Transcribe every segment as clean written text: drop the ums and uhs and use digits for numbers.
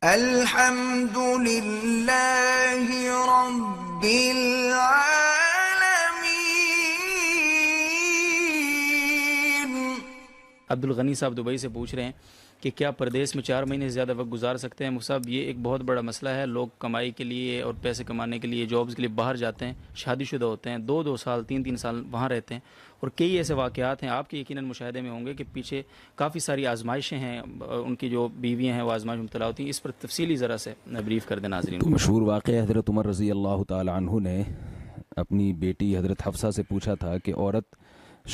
الحمد للہ رب العالمین۔ عبد الغنی صاحب دبئی سے پوچھ رہے ہیں کہ کیا پردیس میں 4 مہینے سے زیادہ وقت گزار سکتے ہیں؟ مفتی صاحب، یہ ایک بہت بڑا مسئلہ ہے۔ لوگ کمائی کے لیے اور پیسے کمانے کے لیے، جابز کے لیے باہر جاتے ہیں، شادی شدہ ہوتے ہیں، 2 سال 3 سال وہاں رہتے ہیں، اور کئی ایسے واقعات ہیں آپ کے یقیناً مشاہدے میں ہوں گے کہ پیچھے کافی ساری آزمائشیں ہیں، ان کی جو بیویاں ہیں وہ آزمائش میں مبتلا ہوتی ہیں۔ اس پر تفصیلی ذرا سے بریف کر دیں ناظرین کو۔ مشہور واقعہ حضرت عمر رضی اللہ تعالی عنہ نے اپنی بیٹی حضرت حفصہ سے پوچھا تھا کہ عورت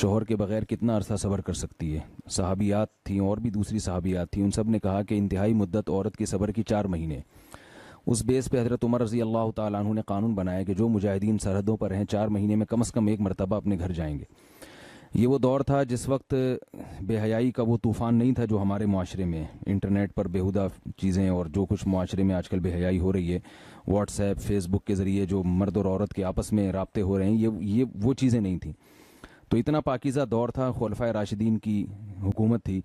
شوہر کے بغیر کتنا عرصہ صبر کر سکتی ہے۔ صحابیات تھیں اور بھی دوسری صحابیات تھیں، ان سب نے کہا کہ انتہائی مدت عورت کے صبر کی 4 مہینے۔ اس بیس پہ حضرت عمر رضی اللہ تعالیٰ عنہ نے قانون بنایا کہ جو مجاہدین سرحدوں پر ہیں 4 مہینے میں کم از کم 1 مرتبہ اپنے گھر جائیں گے۔ یہ وہ دور تھا جس وقت بے حیائی کا وہ طوفان نہیں تھا جو ہمارے معاشرے میں انٹرنیٹ پر بیہودہ چیزیں اور جو کچھ معاشرے میں آج کل بے حیائی ہو رہی ہے، واٹس ایپ، فیس بک کے ذریعے جو مرد اور عورت کے آپس میں رابطے ہو رہے ہیں، یہ وہ چیزیں نہیں تھیں۔ تو اتنا پاکیزہ دور تھا، خلفائے راشدین کی حکومت تھی،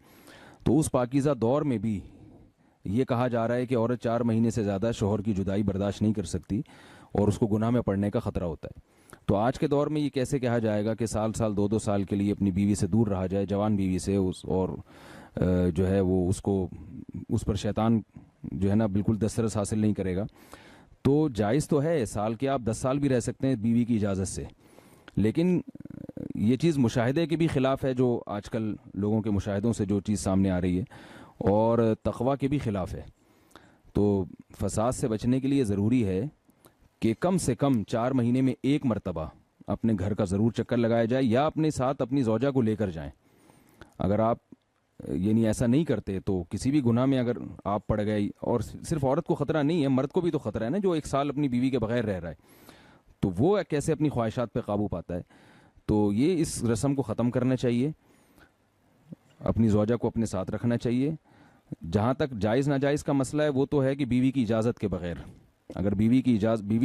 تو اس پاکیزہ دور میں بھی یہ کہا جا رہا ہے کہ عورت 4 مہینے سے زیادہ شوہر کی جدائی برداشت نہیں کر سکتی اور اس کو گناہ میں پڑنے کا خطرہ ہوتا ہے۔ تو آج کے دور میں یہ کیسے کہا جائے گا کہ سال 2 سال کے لیے اپنی بیوی سے دور رہا جائے، جوان بیوی سے، اور جو ہے وہ اس پر شیطان جو ہے نا بالکل دسترس حاصل نہیں کرے گا۔ تو جائز تو ہے، سال کے آپ 10 سال بھی رہ سکتے ہیں بیوی کی اجازت سے، لیکن یہ چیز مشاہدے کے بھی خلاف ہے، جو آج کل لوگوں کے مشاہدوں سے جو چیز سامنے آ رہی ہے، اور تقویٰ کے بھی خلاف ہے۔ تو فساد سے بچنے کے لیے ضروری ہے کہ کم سے کم 4 مہینے میں 1 مرتبہ اپنے گھر کا ضرور چکر لگایا جائے، یا اپنے ساتھ اپنی زوجہ کو لے کر جائیں۔ اگر آپ یعنی ایسا نہیں کرتے تو کسی بھی گناہ میں اگر آپ پڑ گئے، اور صرف عورت کو خطرہ نہیں ہے، مرد کو بھی تو خطرہ ہے نا، جو 1 سال اپنی بیوی کے بغیر رہ رہا ہے، تو وہ کیسے اپنی خواہشات پہ قابو پاتا ہے؟ تو یہ اس رسم کو ختم کرنا چاہیے، اپنی زوجہ کو اپنے ساتھ رکھنا چاہیے۔ جہاں تک جائز ناجائز کا مسئلہ ہے، وہ تو ہے کہ بیوی کی اجازت کے بغیر، اگر بیوی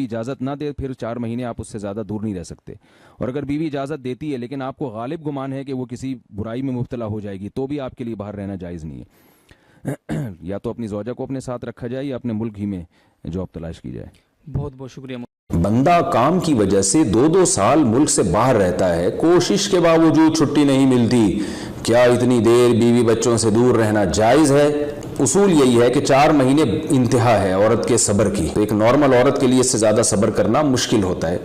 اجازت نہ دے، پھر 4 مہینے آپ اس سے زیادہ دور نہیں رہ سکتے۔ اور اگر بیوی اجازت دیتی ہے لیکن آپ کو غالب گمان ہے کہ وہ کسی برائی میں مبتلا ہو جائے گی، تو بھی آپ کے لیے باہر رہنا جائز نہیں ہے۔ یا تو اپنی زوجہ کو اپنے ساتھ رکھا جائے، یا اپنے ملک ہی میں جاب تلاش کی جائے۔ بہت بہت شکریہ۔ بندہ کام کی وجہ سے 2 سال ملک سے باہر رہتا ہے، کوشش کے باوجود چھٹی نہیں ملتی، کیا اتنی دیر بیوی بچوں سے دور رہنا جائز ہے؟ اصول یہی ہے کہ 4 مہینے انتہا ہے عورت کے صبر کی، تو ایک نارمل عورت کے لیے اس سے زیادہ صبر کرنا مشکل ہوتا ہے۔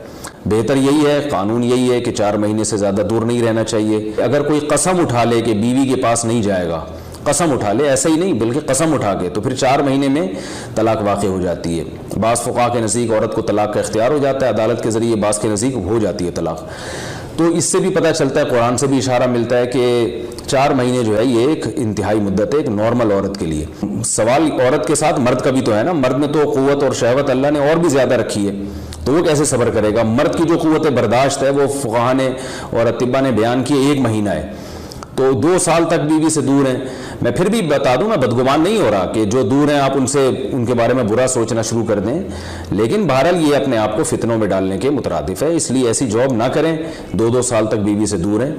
بہتر یہی ہے، قانون یہی ہے کہ 4 مہینے سے زیادہ دور نہیں رہنا چاہیے۔ اگر کوئی قسم اٹھا لے کہ بیوی کے پاس نہیں جائے گا، قسم اٹھا لے، ایسا ہی نہیں بلکہ قسم اٹھا کے، تو پھر 4 مہینے میں طلاق واقع ہو جاتی ہے۔ بعض فقہا کے نزدیک عورت کو طلاق کا اختیار ہو جاتا ہے عدالت کے ذریعے، بعض کے نزدیک ہو جاتی ہے طلاق۔ تو اس سے بھی پتہ چلتا ہے، قرآن سے بھی اشارہ ملتا ہے کہ 4 مہینے جو ہے یہ ایک انتہائی مدت ہے ایک نارمل عورت کے لیے۔ سوال عورت کے ساتھ مرد کا بھی تو ہے نا، مرد میں تو قوت اور شہوت اللہ نے اور بھی زیادہ رکھی ہے، تو وہ کیسے صبر کرے گا؟ مرد کی جو قوت برداشت ہے وہ فقہا نے اور اطباء نے بیان کی 1 مہینہ ہے، تو 2 سال تک بیوی سے دور ہیں۔ میں پھر بھی بتا دوں، میں بدگمان نہیں ہو رہا کہ جو دور ہیں آپ ان کے بارے میں برا سوچنا شروع کر دیں، لیکن بہرحال یہ اپنے آپ کو فتنوں میں ڈالنے کے مترادف ہے، اس لیے ایسی جاب نہ کریں۔ 2 سال تک بیوی سے دور ہیں،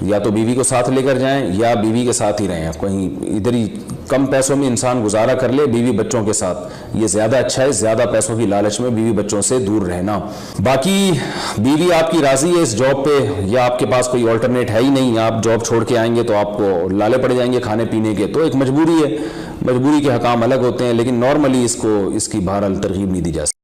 یا تو بیوی کو ساتھ لے کر جائیں یا بیوی کے ساتھ ہی رہیں، کہیں ادھر ہی کم پیسوں میں انسان گزارا کر لے بیوی بچوں کے ساتھ، یہ زیادہ اچھا ہے، زیادہ پیسوں کی لالچ میں بیوی بچوں سے دور رہنا۔ باقی بیوی آپ کی راضی ہے اس جاب پہ، یا آپ کے پاس کوئی آلٹرنیٹ ہے ہی نہیں، آپ جاب چھوڑ کے آئیں گے تو آپ کو لالے پڑ جائیں گے کھانے پینے کے، تو ایک مجبوری ہے، مجبوری کے حکام الگ ہوتے ہیں، لیکن نارملی اس کی بہرحال ترغیب نہیں دی جا سکتی۔